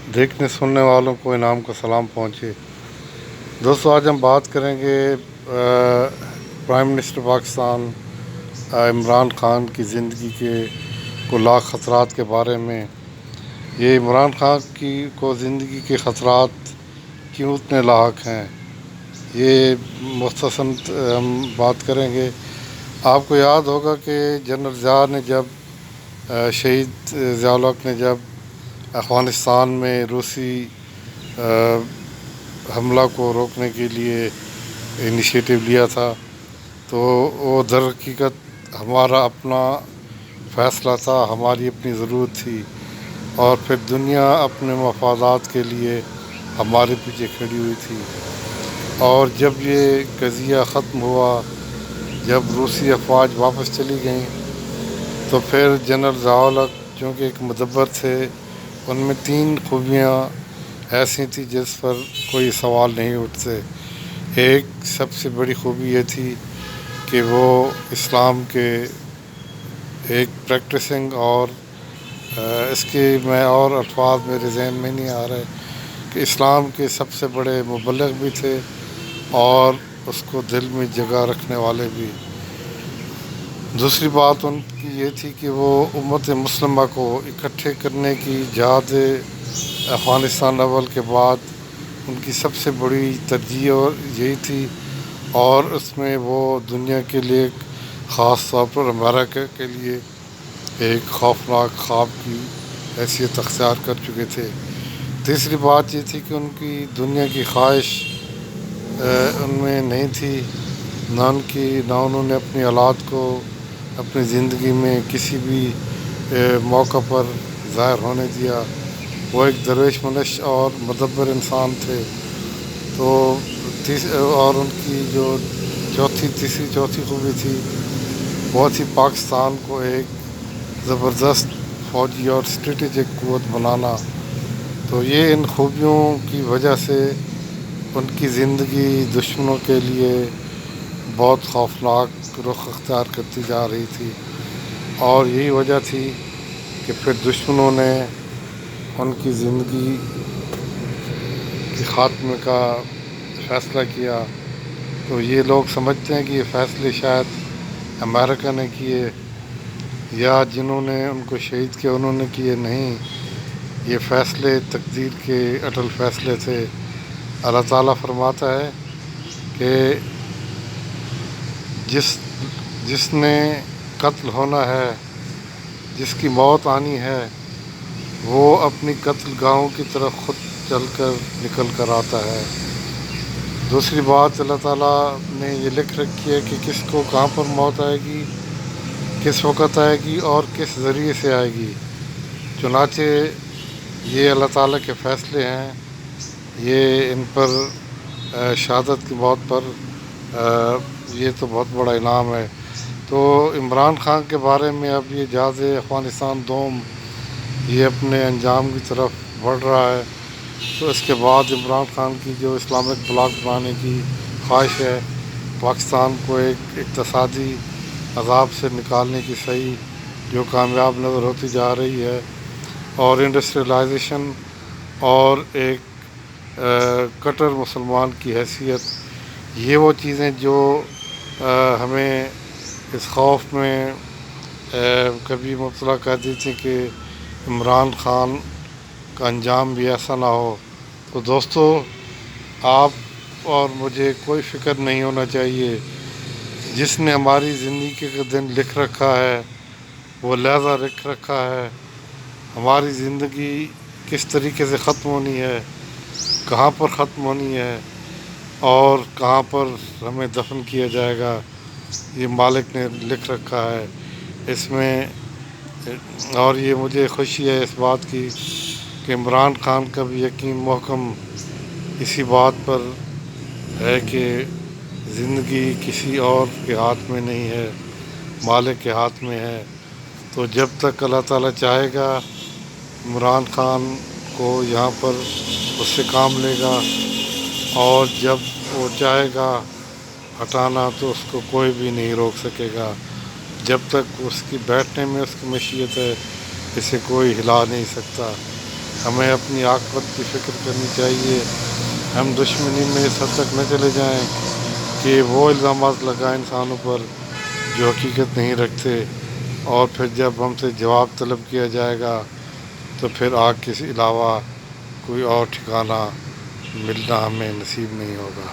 دیکھنے سننے والوں کو انعام کا سلام پہنچے۔ دوستو، آج ہم بات کریں گے پرائم منسٹر پاکستان عمران خان کی زندگی کے لاکھ خطرات کے بارے میں۔ یہ عمران خان کو زندگی کے خطرات کیوں اتنے لاحق ہیں، یہ مختصراً ہم بات کریں گے۔ آپ کو یاد ہوگا کہ جنرل ضیاء نے جب شہید ضیاء الحق نے جب افغانستان میں روسی حملہ کو روکنے کے لیے انیشیٹو لیا تھا، تو وہ در حقیقت ہمارا اپنا فیصلہ تھا، ہماری اپنی ضرورت تھی، اور پھر دنیا اپنے مفادات کے لیے ہمارے پیچھے کھڑی ہوئی تھی۔ اور جب یہ قضیہ ختم ہوا، جب روسی افواج واپس چلی گئیں، تو پھر جنرل ضیاء الحق جو کہ ایک مدبر تھے، ان میں 3 خوبیاں ایسی تھیں جس پر کوئی سوال نہیں اٹھتے۔ ایک سب سے بڑی خوبی یہ تھی کہ وہ اسلام کے ایک پریکٹسنگ، اور اس کے میں اور الفاظ میرے ذہن میں نہیں آ رہے، کہ اسلام کے سب سے بڑے مبلغ بھی تھے اور اس کو دل میں جگہ رکھنے والے بھی۔ دوسری بات ان کی یہ تھی کہ وہ امت مسلمہ کو اکٹھے کرنے کی جہاد افغانستان اول کے بعد ان کی سب سے بڑی ترجیح یہی تھی، اور اس میں وہ دنیا کے لیے خاص طور پر امریکہ کے لیے ایک خوفناک خواب کی حیثیت اختیار کر چکے تھے۔ تیسری بات یہ تھی کہ ان کی دنیا کی خواہش ان میں نہیں تھی، نہ انہوں نے اپنی اولاد کو اپنی زندگی میں کسی بھی موقع پر ظاہر ہونے دیا۔ وہ ایک درویش منش اور مدبر انسان تھے۔ تو اور ان کی جو تیسری چوتھی خوبی تھی، وہ تھی پاکستان کو ایک زبردست فوجی اور اسٹریٹجک قوت بنانا۔ تو یہ ان خوبیوں کی وجہ سے ان کی زندگی دشمنوں کے لیے بہت خوفناک رخ اختیار کرتی جا رہی تھی، اور یہی وجہ تھی کہ پھر دشمنوں نے ان کی زندگی کے خاتمے کا فیصلہ کیا۔ تو یہ لوگ سمجھتے ہیں کہ یہ فیصلے شاید امریکہ نے کیے، یا جنہوں نے ان کو شہید کیا انہوں نے کیے، نہیں، یہ فیصلے تقدیر کے اٹل فیصلے تھے۔ اللہ تعالیٰ فرماتا ہے کہ جس نے قتل ہونا ہے، جس کی موت آنی ہے، وہ اپنی قتل گاہوں کی طرف خود چل کر نکل کر آتا ہے۔ دوسری بات، اللہ تعالیٰ نے یہ لکھ رکھی ہے کہ کس کو کہاں پر موت آئے گی، کس وقت آئے گی، اور کس ذریعے سے آئے گی۔ چنانچہ یہ اللہ تعالیٰ کے فیصلے ہیں، یہ ان پر شہادت کی موت پر یہ تو بہت بڑا انعام ہے۔ تو عمران خان کے بارے میں اب یہ جہاز افغانستان دوم یہ اپنے انجام کی طرف بڑھ رہا ہے۔ تو اس کے بعد عمران خان کی جو اسلامک بلاک بنانے کی خواہش ہے، پاکستان کو ایک اقتصادی عذاب سے نکالنے کی صحیح جو کامیاب نظر ہوتی جا رہی ہے، اور انڈسٹریلائزیشن اور ایک کٹر مسلمان کی حیثیت، یہ وہ چیزیں جو ہمیں اس خوف میں کبھی مبتلا کر دی تھی کہ عمران خان کا انجام بھی ایسا نہ ہو۔ تو دوستو، آپ اور مجھے کوئی فکر نہیں ہونا چاہیے، جس نے ہماری زندگی کے دن لکھ رکھا ہے، وہ لہجہ لکھ رکھا ہے، ہماری زندگی کس طریقے سے ختم ہونی ہے، کہاں پر ختم ہونی ہے، اور کہاں پر ہمیں دفن کیا جائے گا، یہ مالک نے لکھ رکھا ہے اس میں۔ اور یہ مجھے خوشی ہے اس بات کی کہ عمران خان کا بھی یقین محکم اسی بات پر ہے کہ زندگی کسی اور کے ہاتھ میں نہیں ہے، مالک کے ہاتھ میں ہے۔ تو جب تک اللہ تعالیٰ چاہے گا عمران خان کو یہاں پر اس سے کام لے گا، اور جب وہ چاہے گا ہٹانا تو اس کو کوئی بھی نہیں روک سکے گا۔ جب تک اس کی بیٹھنے میں اس کی مشیت ہے، اسے کوئی ہلا نہیں سکتا۔ ہمیں اپنی عاقبت کی فکر کرنی چاہیے. ہم دشمنی میں اس حد تک نہ چلے جائیں کہ وہ الزامات لگائیں انسانوں پر جو حقیقت نہیں رکھتے، اور پھر جب ہم سے جواب طلب کیا جائے گا تو پھر آگ کے علاوہ کوئی اور ٹھکانہ ملنا ہمیں نصیب نہیں ہوگا.